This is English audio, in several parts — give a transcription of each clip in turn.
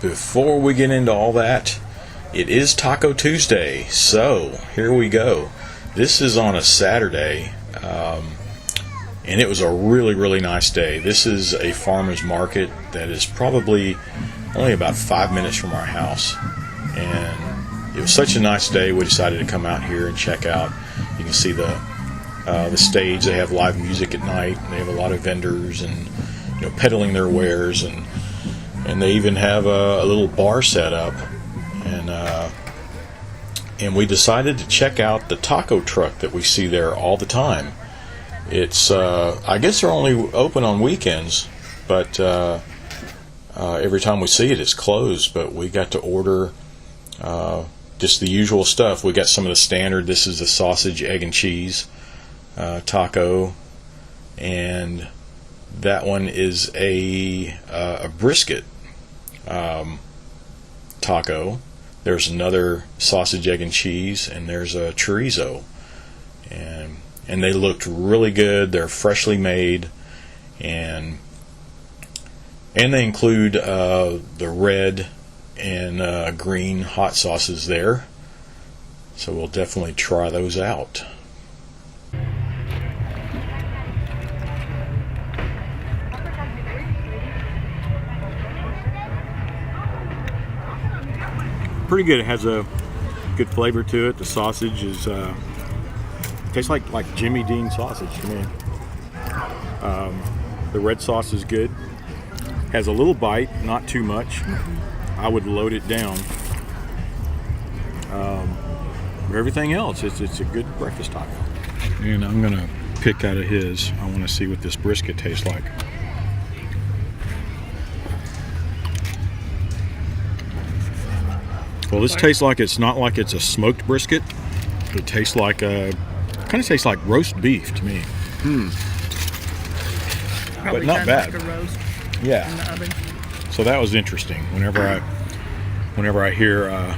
Before we get into all that, it is Taco Tuesday, so here we go. This is on a Saturday, and it was a really nice day. This is a farmer's market that is probably only about 5 minutes from our house, and it was such a nice day we decided to come out here and check out. You can see the stage. They have live music at night, and they have a lot of vendors and peddling their wares, and they even have a little bar set up, and we decided to check out the taco truck that we see there all the time. It's I guess they're only open on weekends, but every time we see it, it's closed. But we got to order just the usual stuff. We got some of the standard. This is a sausage, egg, and cheese taco, and that one is a brisket taco. There's another sausage, egg, and cheese, and there's a chorizo, and they looked really good. They're freshly made, and they include the red and green hot sauces there, so we'll definitely try those out. Pretty good. It has a good flavor to it. The sausage is tastes like Jimmy Dean sausage to me. The red sauce is good. Has a little bite, not too much. I would load it down. Everything else, it's a good breakfast taco. And I'm gonna pick out of his. I want to see what this brisket tastes like. Well, this tastes like it's not like it's a smoked brisket. It tastes like kind of tastes like roast beef to me. But not bad. Like a roast Yeah. in the oven. So that was interesting. Whenever I hear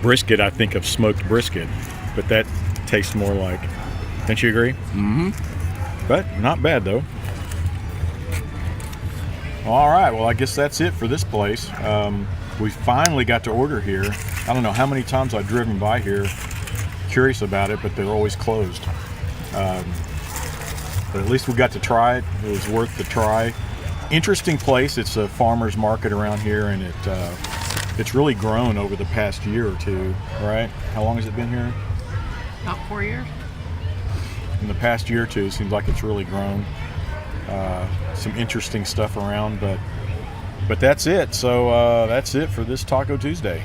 brisket, I think of smoked brisket, but that tastes more like. Don't you agree? Mm-hmm. But not bad though. All right. Well, I guess that's it for this place. We finally got to order here. I don't know how many times I've driven by here curious about it, but they're always closed. But at least we got to try it. It was worth the try. Interesting place. It's a farmer's market around here, and it's really grown over the past year or two, right? How long has it been here? About 4 years. In the past year or two, it seems like it's really grown. Some interesting stuff around, but that's it. So that's it for this Taco Tuesday.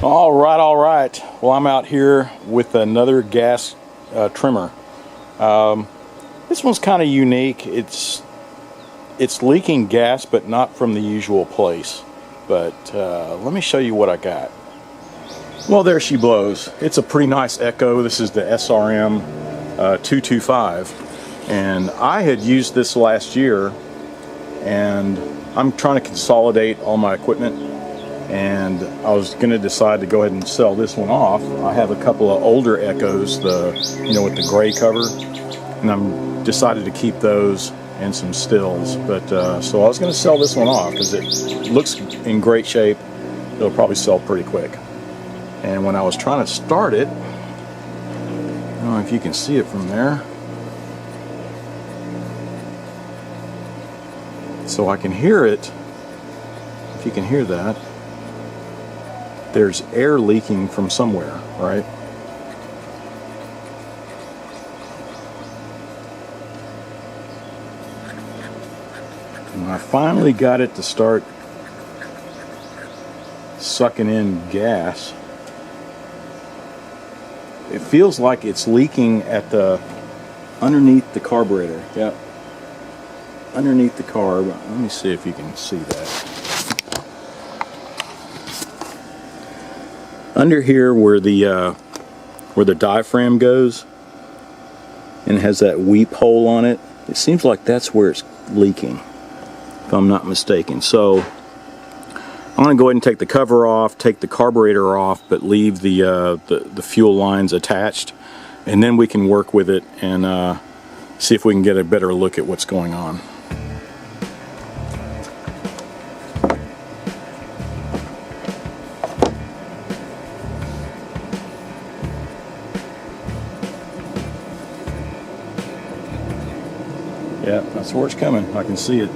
All right. Well, I'm out here with another gas trimmer. This one's kind of unique. It's leaking gas, but not from the usual place. But let me show you what I got. Well, there she blows. It's a pretty nice Echo. This is the SRM 225, and I had used this last year, and I'm trying to consolidate all my equipment, and I was going to decide to go ahead and sell this one off. I have a couple of older Echoes, with the gray cover, and I'm decided to keep those and some stills. But so I was going to sell this one off because it looks in great shape. It'll probably sell pretty quick. And when I was trying to start it, I don't know if you can see it from there. So I can hear it. If you can hear that, there's air leaking from somewhere, right? And I finally got it to start sucking in gas. It feels like it's leaking at underneath the carburetor. Yep. Underneath the carb. Let me see if you can see that. Under here where the diaphragm goes and it has that weep hole on it, it seems like that's where it's leaking, if I'm not mistaken. So I'm going to go ahead and take the cover off, take the carburetor off, but leave the fuel lines attached, and then we can work with it and see if we can get a better look at what's going on. Yeah, that's where it's coming. I can see it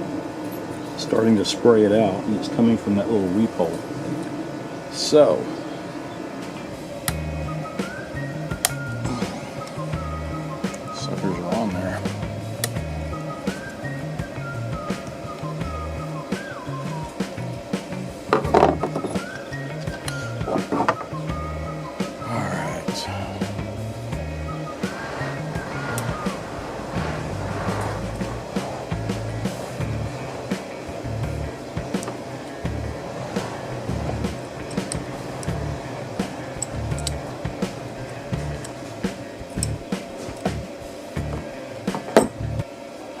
starting to spray it out, and it's coming from that little weep hole. So, suckers are on there.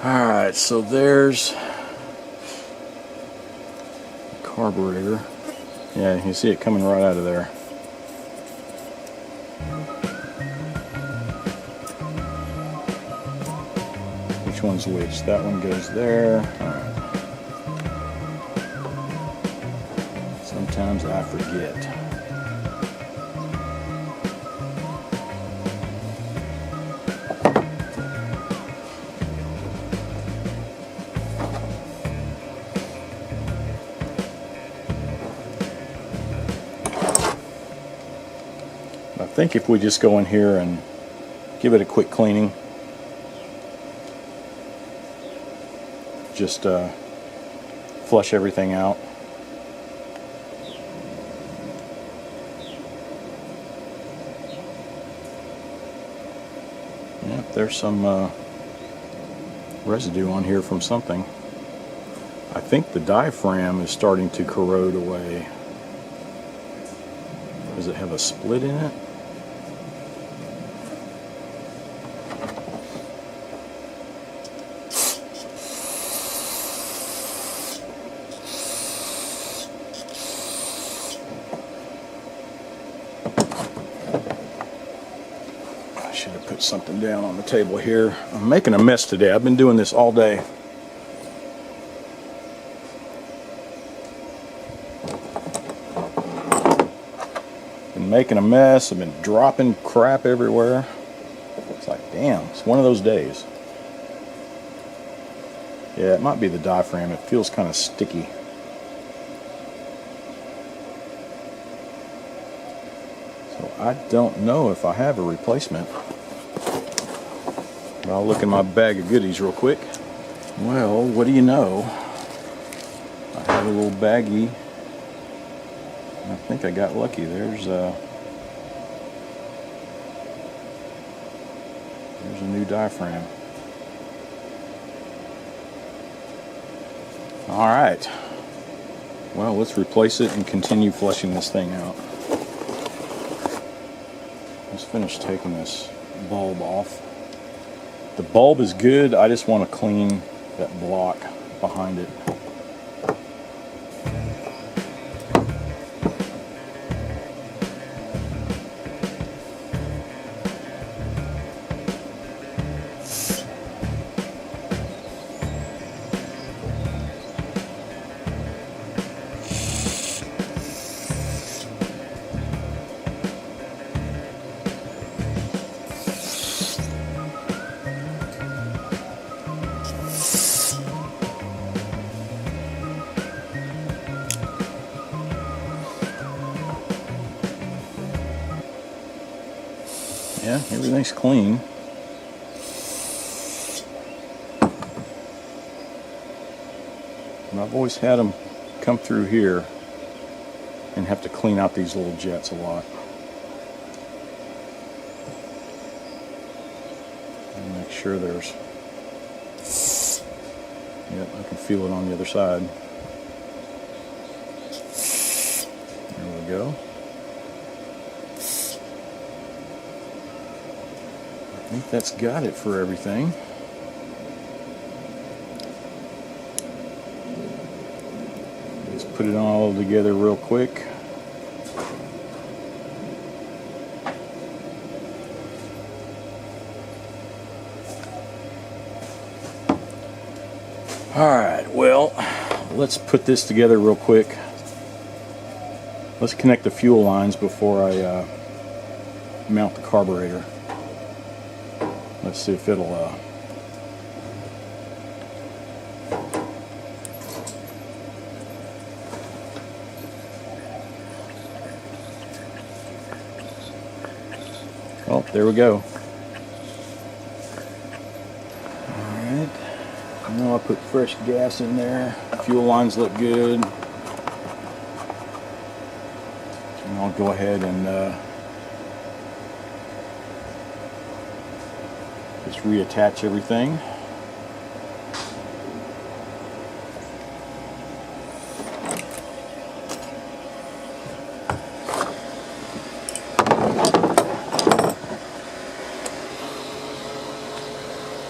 Alright, so there's the carburetor. Yeah, you can see it coming right out of there. Which one's which? That one goes there. Alright. Sometimes I forget. I think if we just go in here and give it a quick cleaning, just flush everything out. Yep, there's some residue on here from something. I think the diaphragm is starting to corrode away. Does it have a split in it? I should have put something down on the table here. I'm making a mess today. I've been doing this all day. Making a mess. I've been dropping crap everywhere. It's like, damn, it's one of those days. Yeah, it might be the diaphragm. It feels kind of sticky. So I don't know if I have a replacement. But I'll look in my bag of goodies real quick. Well, what do you know? I have a little baggie. I think I got lucky. There's a new diaphragm. All right. Well, let's replace it and continue flushing this thing out. Let's finish taking this bulb off. The bulb is good. I just want to clean that block behind it. Yeah, everything's clean. And I've always had them come through here and have to clean out these little jets a lot. And make sure there's... Yep, I can feel it on the other side. There we go. I think that's got it for everything. Let's put it all together real quick. Alright, well, let's put this together real quick. Let's connect the fuel lines before I mount the carburetor. Let's see if it'll Oh, there we go. Alright. Now I put fresh gas in there. Fuel lines look good. And I'll go ahead and just reattach everything.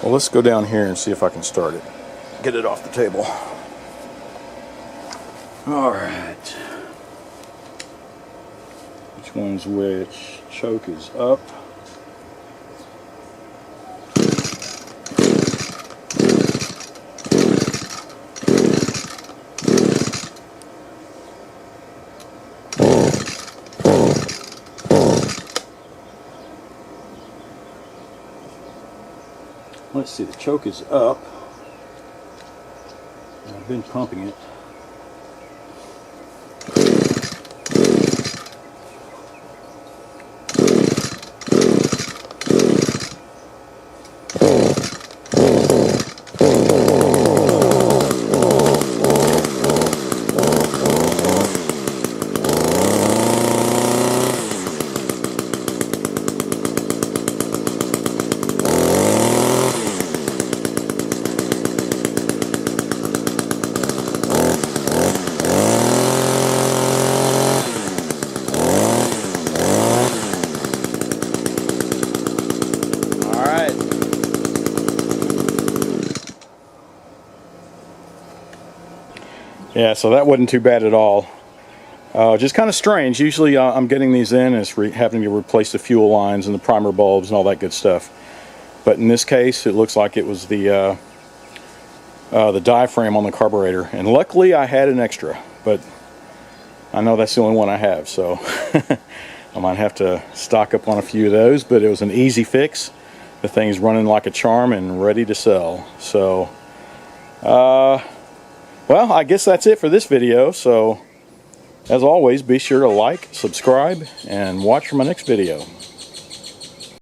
Well, let's go down here and see if I can start it. Get it off the table. Alright. Which one's which? Choke is up. Let's see, the choke is up. I've been pumping it. Yeah, so that wasn't too bad at all. Just kind of strange. Usually I'm getting these in and it's having to replace the fuel lines and the primer bulbs and all that good stuff. But in this case, it looks like it was the diaphragm on the carburetor. And luckily I had an extra, but I know that's the only one I have, so I might have to stock up on a few of those. But it was an easy fix. The thing's running like a charm and ready to sell. So, well, I guess that's it for this video. So, as always, be sure to like, subscribe, and watch for my next video.